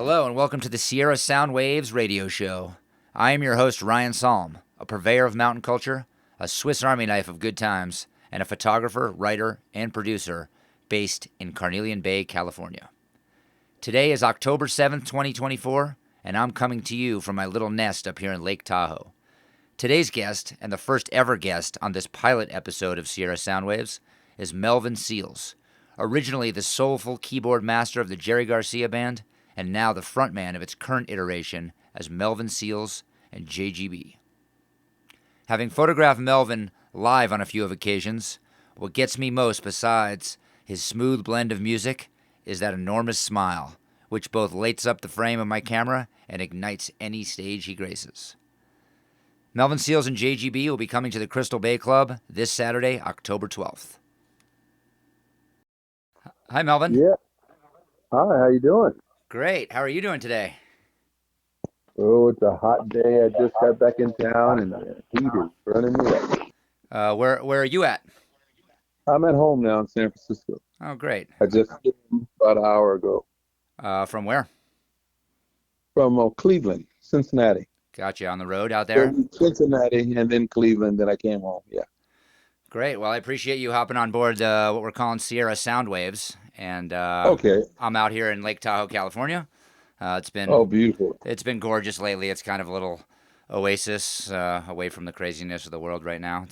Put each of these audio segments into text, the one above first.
Hello and welcome to the Sierra Soundwaves radio show. I am your host, Ryan Salm, a purveyor of mountain culture, a Swiss Army knife of good times, and a photographer, writer, and producer based in Carnelian Bay, California. Today is October 7th, 2024, and I'm coming to you from my little nest up here in Lake Tahoe. Today's guest, and the first ever guest on this pilot episode of Sierra Soundwaves, is Melvin Seals, originally the soulful keyboard master of the Jerry Garcia Band, and now the frontman of its current iteration as Melvin Seals and JGB. Having photographed Melvin live on a few occasions, what gets me most besides his smooth blend of music is that enormous smile, which both lights up the frame of my camera and ignites any stage he graces. Melvin Seals and JGB will be coming to the Crystal Bay Club this Saturday, October 12th. Hi, Melvin. Yeah. Hi, how you doing? Great. How are you doing today? Oh, it's a hot day. I just got back in town and the heat is burning me up. Where are you at? I'm at home now in San Francisco. Oh, great. I just came about an hour ago From where? from Cleveland, Cincinnati. Gotcha. On the road out there? Cincinnati and then Cleveland, then I came home. Yeah. Great. Well, I appreciate you hopping on board what we're calling Sierra Soundwaves, and Okay. I'm out here in Lake Tahoe, California. It's Oh, been beautiful. it's been gorgeous lately. It's kind of a little oasis away from the craziness of the world right now.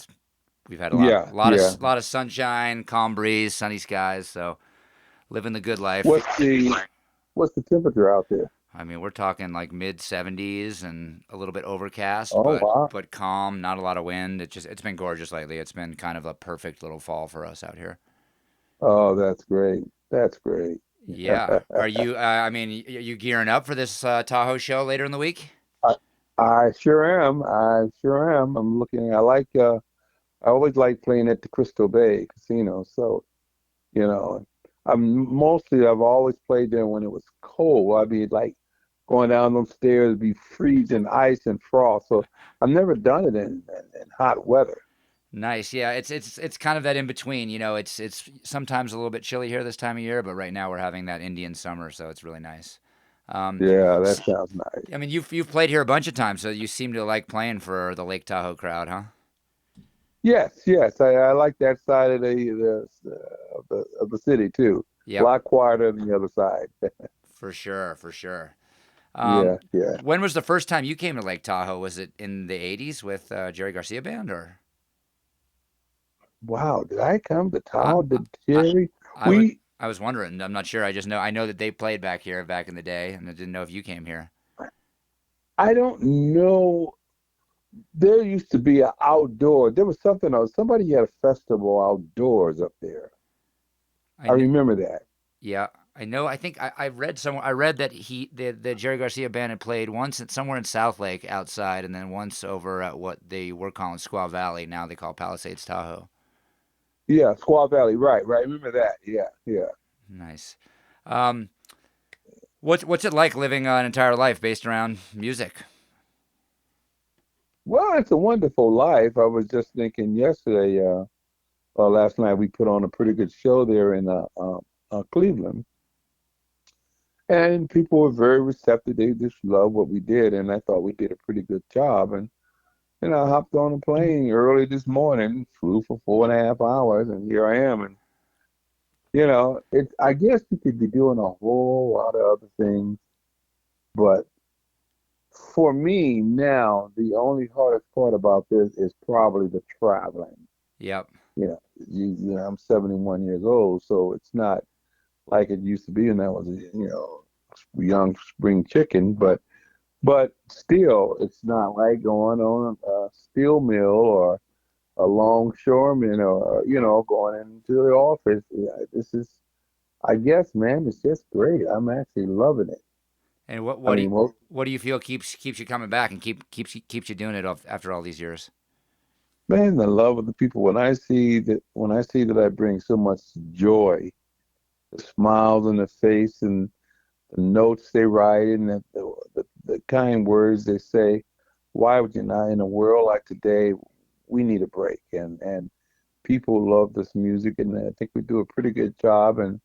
We've had a lot, Yeah, lot yeah. of lot of sunshine, calm breeze, sunny skies. So living the good life. What's the temperature out there? I mean, we're talking like mid 70s and a little bit overcast, Oh, wow. but calm, not a lot of wind. It's been gorgeous lately. It's been kind of a perfect little fall for us out here. Oh, that's great. That's great. Yeah. Are you? I mean, are you gearing up for this Tahoe show later in the week? I, I sure am. I sure am. I always like playing at the Crystal Bay Casino. So, you know, I've always played there when it was cold. I'd be like going down those stairs, be freezing ice and frost. So I've never done it in hot weather. Nice. Yeah. It's kind of that in between. You know, it's sometimes a little bit chilly here this time of year, but right now we're having that Indian summer, so it's really nice. Um, Yeah, that s- sounds nice. I mean, you've played here a bunch of times, so you seem to like playing for the Lake Tahoe crowd, huh? Yes, yes, I like that side of the city too. A Yep. lot quieter than the other side. For sure. For sure. Yeah, Um, yeah. when was the first time you came to Lake Tahoe? Was it in the '80s with Jerry Garcia Band, or Wow, did I come to I, town? Did I, Jerry? I was We I was wondering. I'm not sure. I know that they played back here back in the day, and I didn't know if you came here. I don't know. There used to be an outdoor. There was something else. Somebody had a festival outdoors up there. I I kn- remember that. yeah, I know. I think I read somewhere. I read that the Jerry Garcia Band had played once somewhere in South Lake outside, and then once over at what they were calling Squaw Valley. Now they call Palisades Tahoe. Yeah, Squaw Valley. Right, right. I remember that. Yeah, yeah. Nice. Um, what's it like living an entire life based around music? Well, it's a wonderful life. I was just thinking yesterday, last night we put on a pretty good show there in Cleveland, and people were very receptive. They just loved what we did, and I thought we did a pretty good job. And I hopped on a plane early this morning, flew for 4.5 hours, and here I am. And I guess you could be doing a whole lot of other things, but for me now, the only hardest part about this is probably the traveling. Yep. I'm 71 years old, so it's not like it used to be when I was a young spring chicken, but still, it's not like going on a steel mill or a longshoreman or going into the office. Yeah, this is, I guess, man, it's just great. I'm actually loving it. And I mean, most what do you feel keeps you coming back and keeps you doing it after all these years? man, the love of the people. When I see that I bring so much joy, the smiles on the face and the notes they write and the kind words they say. Why would you not? In a world like today, we need a break, and people love this music, and I think we do a pretty good job. And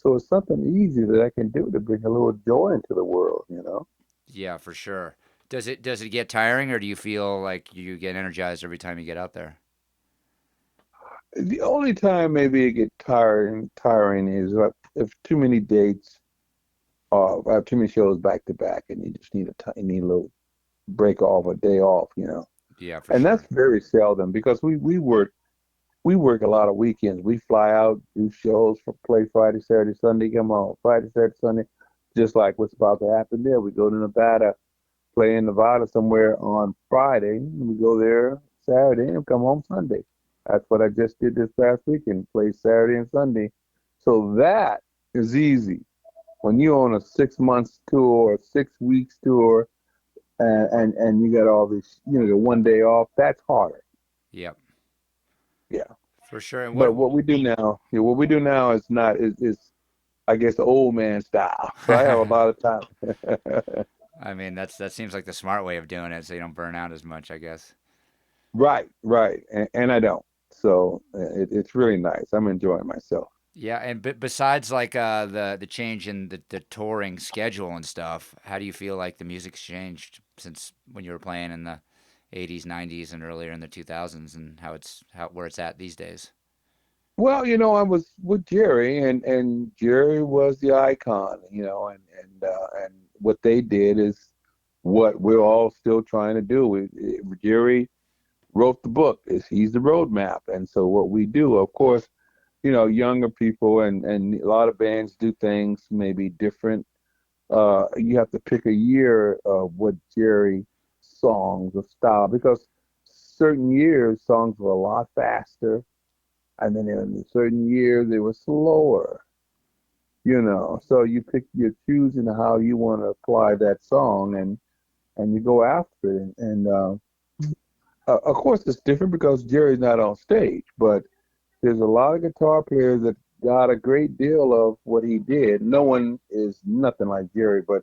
So it's something easy that I can do to bring a little joy into the world, you know. Yeah, for sure. Does it get tiring, or do you feel like you get energized every time you get out there? The only time maybe it get tiring is if too many dates, I have too many shows back to back, and you just need you need a little break off, a day off, you know. Yeah, for And that's sure. very seldom because we work a lot of weekends. We fly out, do shows, play Friday, Saturday, Sunday, come home. Friday, Saturday, Sunday, just like what's about to happen there. We go to Nevada, play in Nevada somewhere on Friday, and we go there Saturday and come home Sunday. That's what I just did this past weekend, play Saturday and Sunday. So that is easy. When you're on a 6 months tour, 6 weeks tour, and you got all this, the one day off, that's harder. Yep, Yeah. for sure. And But what we do now is not is I guess the old man style. So I have a lot of time. I mean, that seems like the smart way of doing it, so you don't burn out as much, I guess. Right, right, and I don't. So it's really nice. I'm enjoying myself. Yeah, and besides like the change in the touring schedule and stuff, how do you feel like the music's changed since when you were playing in the 80s, 90s, and earlier in the 2000s, and how where it's at these days? Well, I was with Jerry, and Jerry was the icon, and what they did is what we're all still trying to do. Jerry wrote the book. He's the roadmap, and so what we do, of course, younger people and a lot of bands do things maybe different. You have to pick a year of what Jerry songs of style because certain years songs were a lot faster, and then in certain years they were slower. So you're choosing how you want to apply that song, and you go after it. And of course, it's different because Jerry's not on stage, but there's a lot of guitar players that got a great deal of what he did. No one is nothing like Jerry, but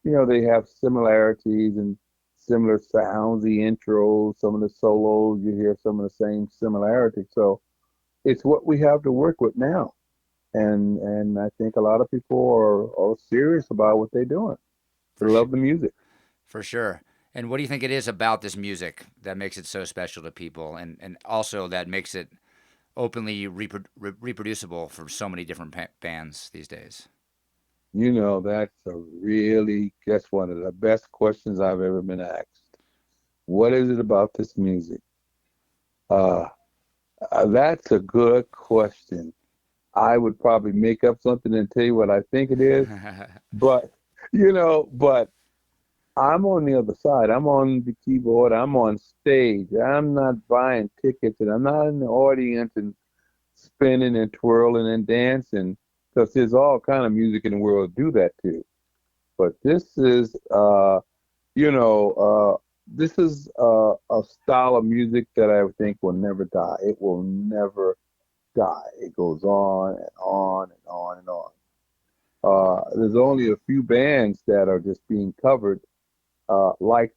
they have similarities and similar sounds, the intros, some of the solos, you hear some of the same similarities. So it's what we have to work with now. And I think a lot of people are serious about what they're doing. They For sure, love the music. for sure. And what do you think it is about this music that makes it so special to people, and also that makes it openly reproducible for so many different bands these days? That's one of the best questions I've ever been asked. What is it about this music? Uh, that's a good question. I would probably make up something and tell you what I think it is, but but I'm on the other side. I'm on the keyboard. I'm on stage. I'm not buying tickets, and I'm not in the audience and spinning and twirling and dancing because there's all kind of music in the world to do that too. But you know, this is a style of music that I think will never die. It will never die. It goes on and on and on and on. There's only a few bands that are just being covered, like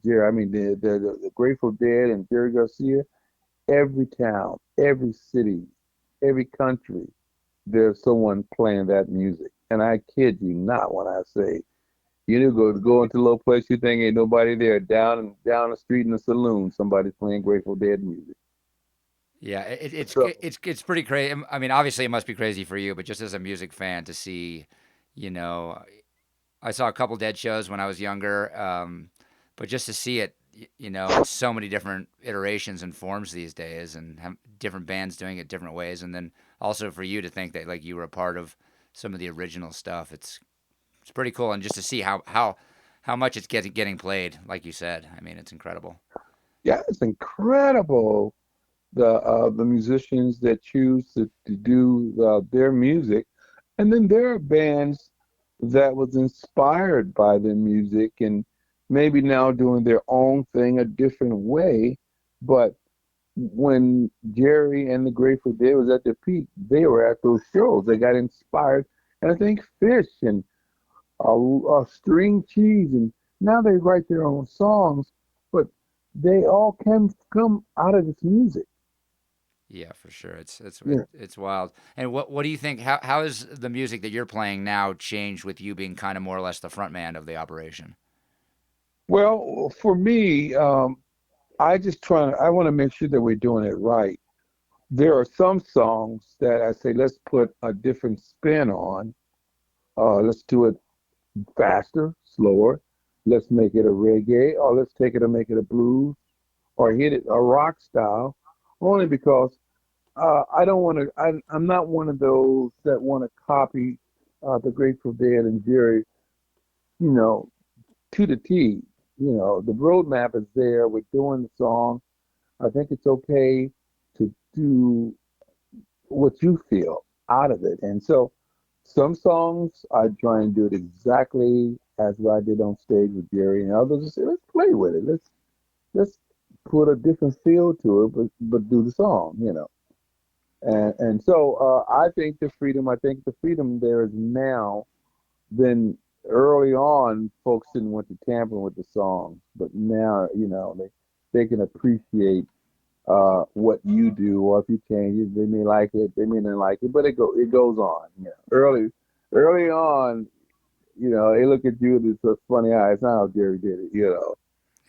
Jerry. I mean, the Grateful Dead and Jerry Garcia. Every town, every city, every country, there's someone playing that music. And I kid you not when I say, go into a little place you think ain't nobody there. Down the street in the saloon, somebody's playing Grateful Dead music. Yeah, So it's pretty crazy. I mean, obviously it must be crazy for you, but just as a music fan to see, you know, I saw a couple Dead shows when I was younger, but just to see it, in so many different iterations and forms these days, and have different bands doing it different ways, and then also for you to think that like you were a part of some of the original stuff, it's pretty cool, and just to see how much it's getting played, like you said, I mean, it's incredible. yeah, it's incredible the musicians that choose to do their music. And then there are bands that was inspired by their music and maybe now doing their own thing a different way. But when Jerry and the Grateful Dead was at their peak, they were at those shows. They got inspired. And I think Fish and String Cheese, and now they write their own songs, but they all can come out of this music. Yeah, for sure. Yeah. It's wild. And what do you think? How has the music that you're playing now changed with you being kind of more or less the front man of the operation? Well, for me, I want to make sure that we're doing it right. There are some songs that I say, let's put a different spin on. Let's do it faster, slower. Let's make it a reggae, or let's take it and make it a blues, or hit it a rock style. Only because I don't want to. I'm not one of those that want to copy the Grateful Dead and Jerry. You know, to the T. The roadmap is there. We're doing the song. I think it's okay to do what you feel out of it. And so some songs I try and do it exactly as I did on stage with Jerry, and others I say, let's play with it. Let's put a different feel to it, but do the song. And so I think the freedom there is now. Then early on, folks didn't want to tamper with the songs, but now they can appreciate what you do, or if you change it, they may like it, they may not like it, but it goes on. Early on, they look at you with this funny eye. It's not how Jerry did it.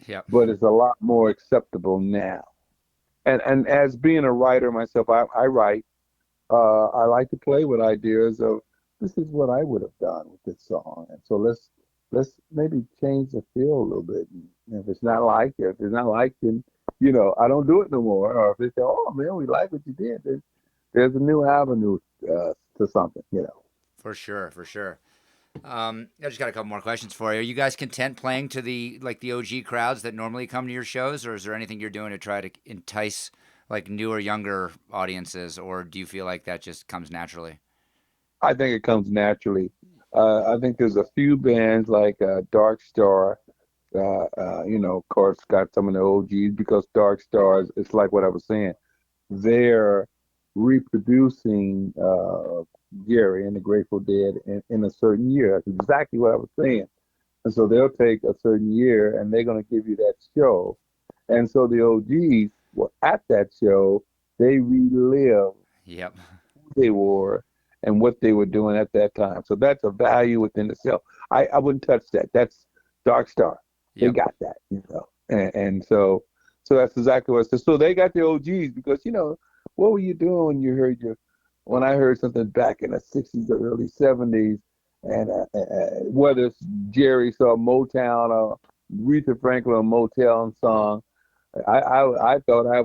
Yep. But it's a lot more acceptable now. And as being a writer myself, I write. I like to play with ideas of this is what I would have done with this song, and so let's maybe change the feel a little bit. And if it's not like, then I don't do it no more. Or if they say, "Oh man, we like what you did," there's a new avenue to something. For sure, for sure. I just got a couple more questions for you. Are you guys content playing to the OG crowds that normally come to your shows, or is there anything you're doing to try to entice like newer, younger audiences, or do you feel like that just comes naturally? I think it comes naturally. I think there's a few bands like Dark Star. Of course, got some of the OGs because Dark Stars. It's like what I was saying. They're reproducing Gary and the Grateful Dead in a certain year. That's exactly what I was saying. And so they'll take a certain year and they're going to give you that show. And so the OGs were at that show. They relive Yep. who they were and what they were doing at that time. So that's a value within itself. I wouldn't touch that. That's Dark Star. They Yep. got that. And so that's exactly what I said. So they got the OGs because what were you doing when I heard something back in the '60s or early '70s, and whether it's Jerry saw Motown or Aretha Franklin or Motown song, I thought I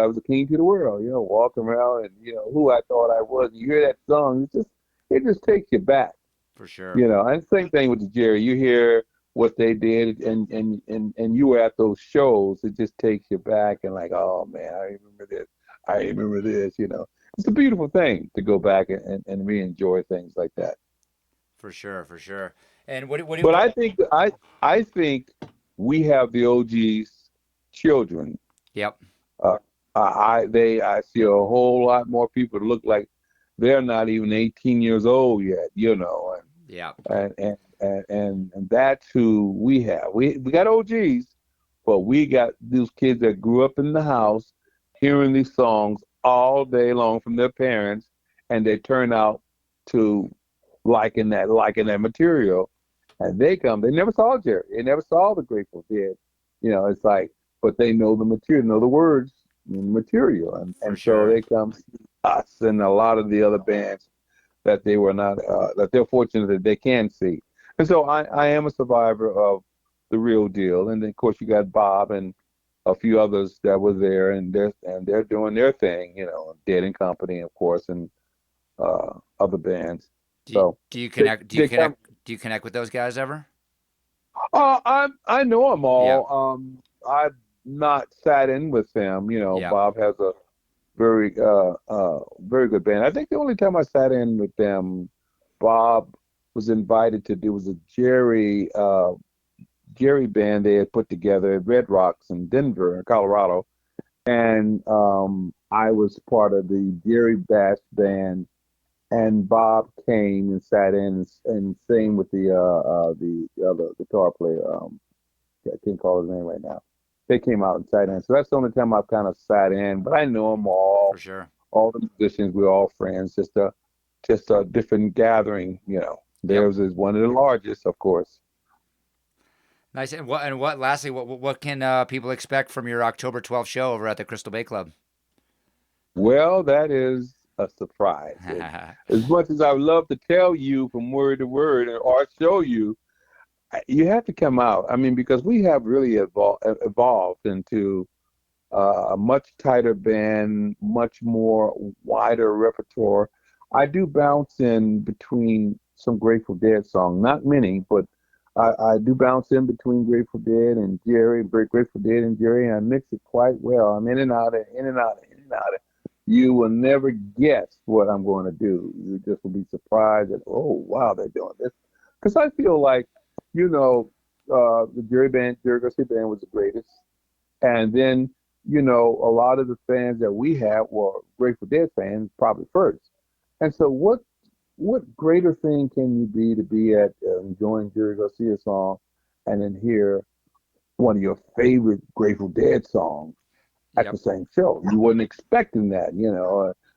was a king to the world, walking around and who I thought I was. You hear that song, it just takes you back, For sure. And same thing with the Jerry. You hear what they did, and you were at those shows. It just takes you back and like, oh man, I remember this. I remember this. It's a beautiful thing to go back and re-enjoy things like that. For sure. For sure. And what do But I think we have the OG's children. Yep. Uh, I see a whole lot more people that look like they're not even 18 years old yet. Yep. And that's who we have. We got OGs, but we got these kids that grew up in the house hearing these songs all day long from their parents, and they turn out to liking that material. And they never saw Jerry. They never saw the Grateful Dead. It's like, but they know the material, know the words and the material. And, For and so sure. they come see us and a lot of the other bands that they were not, that they're fortunate that they can see. And so I am a survivor of the real deal. And then, of course, you got Bob and a few others that were there, and they're doing their thing, Dead and Company, of course, and other bands. So Do you they connect? they come. Do you connect with those guys ever? I know them Yeah. all. I've not sat in with them. Yeah. Bob has a very good band. I think the only time I sat in with them, Bob was invited to do was a Jerry band they had put together at Red Rocks in Denver, Colorado, and I was part of the Jerry Bass band. And Bob came and sat in and sang with the other guitar player. I can't call his name right now. they came out and sat in. So that's the only time I've kind of sat in. But I know them For sure. all the musicians. We're all friends. Just a different gathering. Yep. Theirs is one of the largest, of course. Nice. And what? Lastly, what can people expect from your October 12th show over at the Crystal Bay Club? Well, that is a surprise. As much as I would love to tell you from word to word or show you, you have to come out. I mean, because we have really evolved into a much tighter band, much more wider repertoire. I do bounce in between some Grateful Dead songs, not many, but I do bounce in between Grateful Dead and Jerry, Grateful Dead and Jerry, and I mix it quite well. I'm in and out of, in and out of, in and out of. You will never guess what I'm going to do. You just will be surprised that, oh, wow, they're doing this. Because I feel like, you know, the Jerry Garcia band was the greatest. And then, a lot of the fans that we had were Grateful Dead fans, probably first. And so, what greater thing can you be to be at enjoying Jerry Garcia song, and then hear one of your favorite Grateful Dead songs at the Yep. same show? You wasn't expecting that.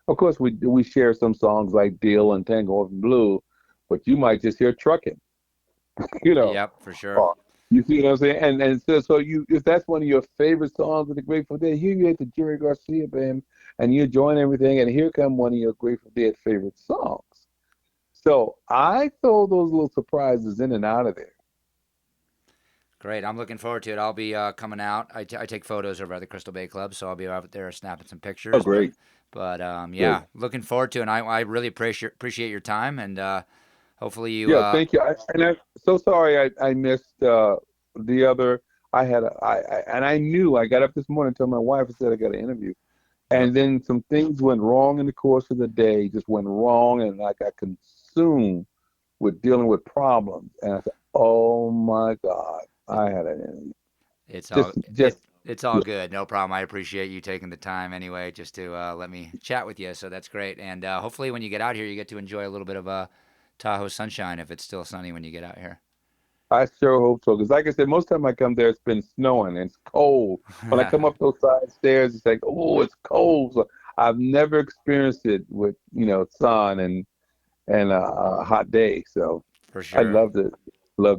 Of course, we share some songs like "Deal" and "Tango in Blue," but you might just hear "Truckin'," you know. Yep. For sure. Uh, you see what I'm saying? And so you, if that's one of your favorite songs of the Grateful Dead, here you at the Jerry Garcia band, and you're enjoying everything, and here come one of your Grateful Dead favorite songs. So I throw those little surprises in and out of there. Great. I'm looking forward to it. I'll be coming out. I take photos over at the Crystal Bay Club, so I'll be out there snapping some Oh, pictures. But great, but good. yeah, looking forward to it. And I really appreciate your time, and hopefully you Yeah, thank you. I'm so sorry I missed the other. I had and I knew I got up this morning and told my wife. I said I got an interview. yep. And then some things went wrong in the course of the day, just went wrong, and I got consumed with dealing with problems. And I said, "Oh my God, It, I had an it's all just it's all good. No problem. I appreciate you taking the time anyway, just to let me chat with you. So that's great. And hopefully when you get out here, you get to enjoy a little bit of Tahoe sunshine if it's still sunny when you get out here. I sure hope so." Because, like I said, most time I come there, it's been snowing and it's cold. When I come up those side stairs, it's like, "Oh, it's cold." So I've never experienced it with sun and a hot day. So For I sure. love to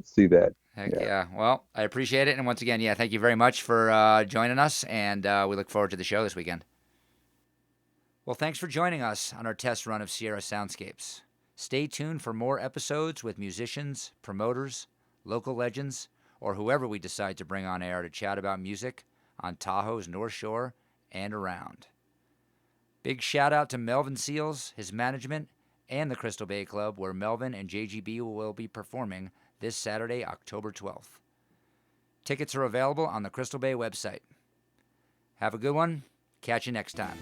see that. Heck Yeah. yeah. Well, I appreciate it. And once again, yeah, thank you very much for joining us. And we look forward to the show this weekend. Well, thanks for joining us on our test run of Sierra Soundscapes. Stay tuned for more episodes with musicians, promoters, local legends, or whoever we decide to bring on air to chat about music on Tahoe's North Shore and around. Big shout out to Melvin Seals, his management, and the Crystal Bay Club, where Melvin and JGB will be performing this Saturday, October 12th. Tickets are available on the Crystal Bay website. Have a good one. Catch you next time.